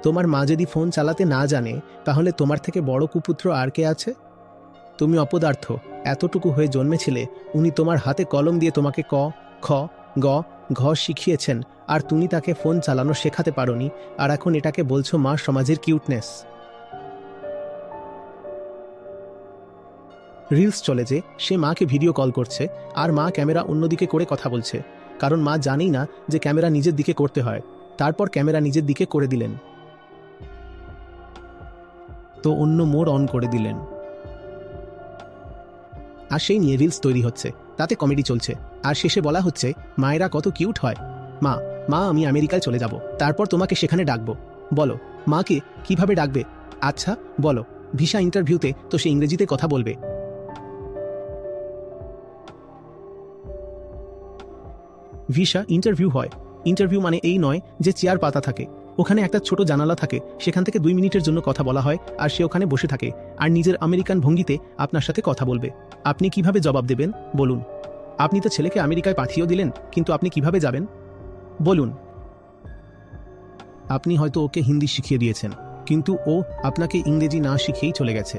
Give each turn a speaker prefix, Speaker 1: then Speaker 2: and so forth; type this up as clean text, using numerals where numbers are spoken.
Speaker 1: তোমার মা যদি ফোন চালাতে না জানে তাহলে তোমার থেকে বড় কুপুত্র আর কে আছে? তুমি অপদার্থ, এতটুকু হয়ে জন্মেছিলে। উনি তোমার হাতে কলম দিয়ে তোমাকে ক, খ, গ, ঘ শিখিয়েছেন, আর তুমি তাকে ফোন চালানো শেখাতে পারোনি, আর এখন এটাকে বলছো মা সমাজের কিউটনেস। রিলস চলে যে সে মাকে ভিডিও কল করছে, আর মা ক্যামেরা অন্যদিকে করে কথা বলছে, কারণ মা জানেই না যে ক্যামেরা নিজের দিকে করতে হয়। তারপর ক্যামেরা নিজের দিকে করে দিলেন, তো অন্য মোড অন করে দিলেন, আর সেই নিয়ে রিলস তৈরি হচ্ছে, তাতে কমেডি চলছে, আর শেষে বলা হচ্ছে মায়েরা কত কিউট হয়। মা, মা আমি আমেরিকায় চলে যাব, তারপর তোমাকে সেখানে ডাকবো। বলো মাকে কিভাবে ডাকবে? আচ্ছা বলো, ভিসা ইন্টারভিউতে তো সে ইংরেজিতে কথা বলবে। ভিসা ইন্টারভিউ হয়, ইন্টারভিউ মানে এই নয় যে চেয়ার পাতা থাকে, ওখানে একটা ছোট জানালা থাকে, সেখান থেকে 2 মিনিটের জন্য কথা বলা হয়, আর সে ওখানে বসে থাকে আর নিজের আমেরিকান ভঙ্গিতে আপনার সাথে কথা বলবে। আপনি কিভাবে জবাব দেবেন বলুন? আপনি তো ছেলেকে আমেরিকায় পাঠিয়েও দিলেন, কিন্তু আপনি কিভাবে যাবেন বলুন? আপনি হয়তো ওকে হিন্দি শিখিয়ে দিয়েছেন, কিন্তু ও আপনাকে ইংরেজি না শিখিয়েই চলে গেছে।